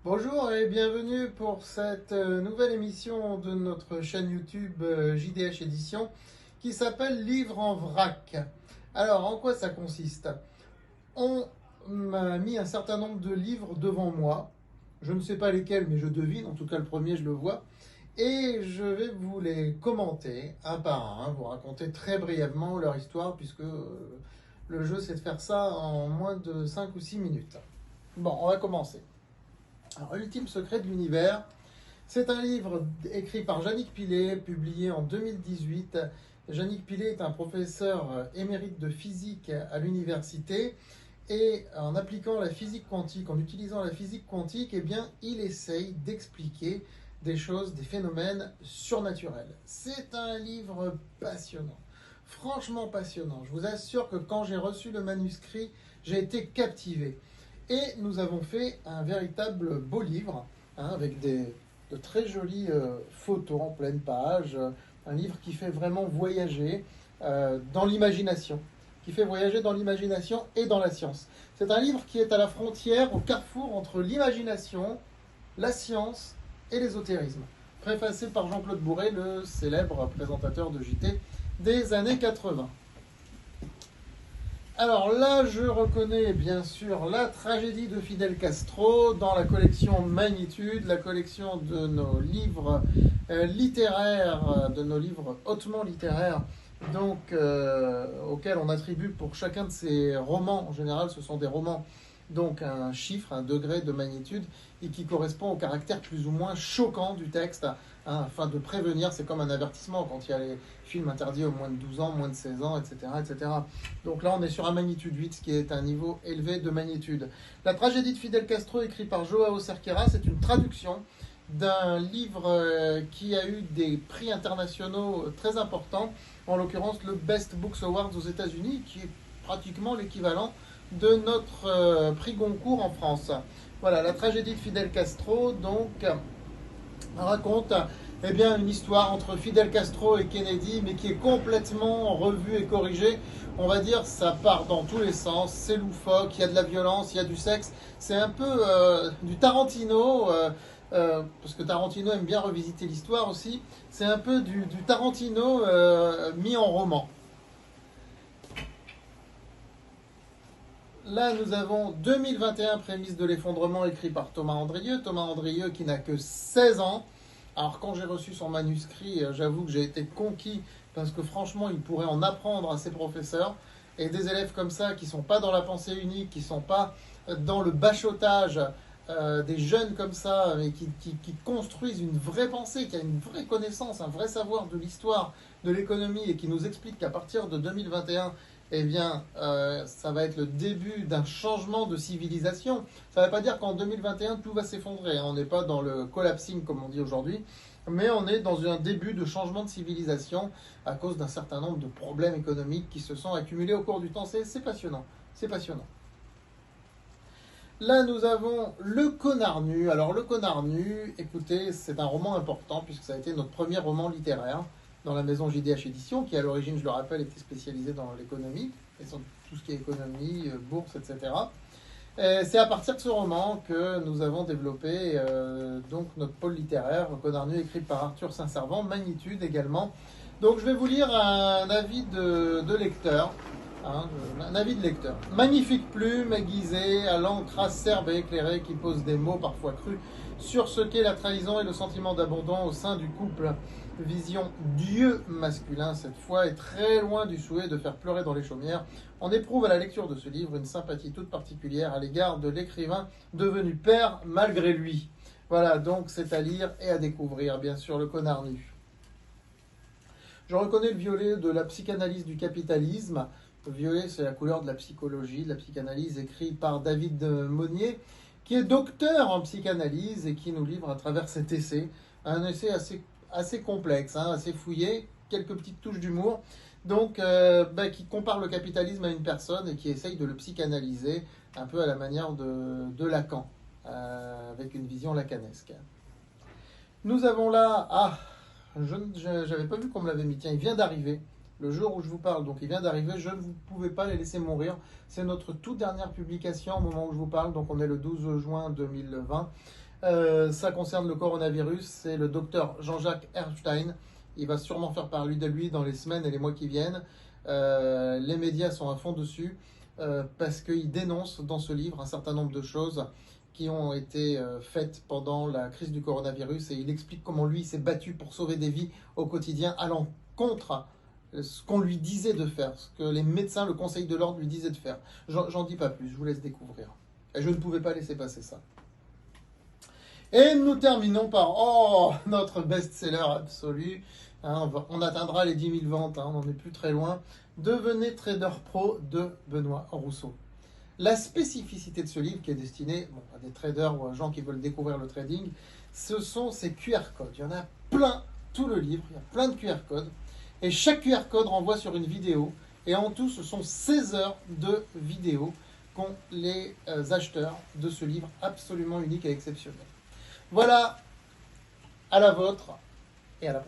Bonjour et bienvenue pour cette nouvelle émission de notre chaîne YouTube JDH Édition qui s'appelle Livre en vrac. Alors, en quoi ça consiste? On m'a mis un certain nombre de livres devant moi. Je ne sais pas lesquels, mais je devine. En tout cas, le premier, je le vois. Et je vais vous les commenter un par un, vous raconter très brièvement leur histoire, puisque le jeu, c'est de faire ça en moins de 5 ou 6 minutes. Bon, on va commencer. Alors, Ultime secret de l'univers, c'est un livre écrit par Yannick Pillet, publié en 2018. Yannick Pillet est un professeur émérite de physique à l'université et en appliquant la physique quantique, en utilisant la physique quantique, eh bien, il essaye d'expliquer des choses, des phénomènes surnaturels. C'est un livre passionnant, franchement passionnant. Je vous assure que quand j'ai reçu le manuscrit, j'ai été captivé. Et nous avons fait un véritable beau livre, avec de très jolies photos en pleine page, un livre qui fait vraiment voyager dans l'imagination, qui fait voyager dans l'imagination et dans la science. C'est un livre qui est à la frontière, au carrefour entre l'imagination, la science et l'ésotérisme. Préfacé par Jean-Claude Bourret, le célèbre présentateur de JT des années 80. Alors là, je reconnais bien sûr la tragédie de Fidel Castro dans la collection Magnitude, la collection de nos livres littéraires, de nos livres hautement littéraires, donc auxquels on attribue pour chacun de ces romans, en général ce sont des romans, donc un chiffre, un degré de magnitude, et qui correspond au caractère plus ou moins choquant du texte, afin de prévenir, c'est comme un avertissement quand il y a les films interdits aux moins de 12 ans, moins de 16 ans, etc., etc. Donc là, on est sur un magnitude 8, ce qui est un niveau élevé de magnitude. La tragédie de Fidel Castro, écrit par Joao Cerqueira, c'est une traduction d'un livre qui a eu des prix internationaux très importants, en l'occurrence le Best Books Awards aux États-Unis, qui est pratiquement l'équivalent de notre prix Goncourt en France. Voilà, la tragédie de Fidel Castro, donc, raconte eh bien, une histoire entre Fidel Castro et Kennedy, mais qui est complètement revue et corrigée. On va dire, ça part dans tous les sens, c'est loufoque, il y a de la violence, il y a du sexe. C'est un peu du Tarantino, parce que Tarantino aime bien revisiter l'histoire aussi. C'est un peu du Tarantino mis en roman. Là, nous avons 2021, prémisse de l'effondrement, écrit par Thomas Andrieux. Thomas Andrieux qui n'a que 16 ans. Alors, quand j'ai reçu son manuscrit, j'avoue que j'ai été conquis parce que franchement, il pourrait en apprendre à ses professeurs. Et des élèves comme ça, qui ne sont pas dans la pensée unique, qui ne sont pas dans le bachotage, des jeunes comme ça, mais qui construisent une vraie pensée, qui a une vraie connaissance, un vrai savoir de l'histoire, de l'économie, et qui nous explique qu'à partir de 2021, eh bien, ça va être le début d'un changement de civilisation. Ça ne veut pas dire qu'en 2021, tout va s'effondrer, hein. On n'est pas dans le collapsing, comme on dit aujourd'hui, mais on est dans un début de changement de civilisation à cause d'un certain nombre de problèmes économiques qui se sont accumulés au cours du temps. C'est passionnant, c'est passionnant. Là, nous avons Le Connard Nu. Alors, Le Connard Nu, écoutez, c'est un roman important puisque ça a été notre premier roman littéraire dans la maison JDH Édition, qui à l'origine, je le rappelle, était spécialisée dans l'économie, et sur tout ce qui est économie, bourse, etc. C'est à partir de ce roman que nous avons développé donc notre pôle littéraire, Le Connard Nu, écrit par Arthur Saint-Servant, Magnitude également. Donc je vais vous lire un avis de lecteur. Un avis de lecteur. Magnifique plume aiguisée, à l'encre acerbe et éclairée, qui pose des mots parfois crus sur ce qu'est la trahison et le sentiment d'abandon au sein du couple. Vision Dieu masculin cette fois, est très loin du souhait de faire pleurer dans les chaumières. On éprouve à la lecture de ce livre une sympathie toute particulière à l'égard de l'écrivain devenu père malgré lui. Voilà, donc c'est à lire et à découvrir, bien sûr, Le Connard Nu. Je reconnais le violet de la psychanalyse du capitalisme. Le violet, c'est la couleur de la psychologie, de la psychanalyse, écrit par David Monnier, qui est docteur en psychanalyse et qui nous livre à travers cet essai, un essai assez complexe, assez fouillé, quelques petites touches d'humour, donc qui compare le capitalisme à une personne et qui essaye de le psychanalyser un peu à la manière de Lacan, avec une vision lacanesque. Nous avons là, je n'avais pas vu qu'on me l'avait mis, tiens, il vient d'arriver. Le jour où je vous parle, donc il vient d'arriver, je ne pouvais pas les laisser mourir. C'est notre toute dernière publication au moment où je vous parle, donc on est le 12 juin 2020. Ça concerne le coronavirus, c'est le docteur Jean-Jacques Epstein. Il va sûrement faire parler de lui dans les semaines et les mois qui viennent. Les médias sont à fond dessus parce qu'il dénonce dans ce livre un certain nombre de choses qui ont été faites pendant la crise du coronavirus, et il explique comment lui s'est battu pour sauver des vies au quotidien, allant contre ce qu'on lui disait de faire, ce que les médecins, le conseil de l'ordre lui disaient de faire. J'en dis pas plus, je vous laisse découvrir. Et je ne pouvais pas laisser passer ça. Et nous terminons par notre best-seller absolu. Hein, on atteindra les 10 000 ventes, hein, on n'en est plus très loin. Devenez trader pro de Benoît Rousseau. La spécificité de ce livre, qui est destiné à des traders ou à des gens qui veulent découvrir le trading, ce sont ces QR codes. Il y en a plein, tout le livre, il y a plein de QR codes. Et chaque QR code renvoie sur une vidéo. Et en tout, ce sont 16 heures de vidéo qu'ont les acheteurs de ce livre absolument unique et exceptionnel. Voilà, à la vôtre et à la prochaine.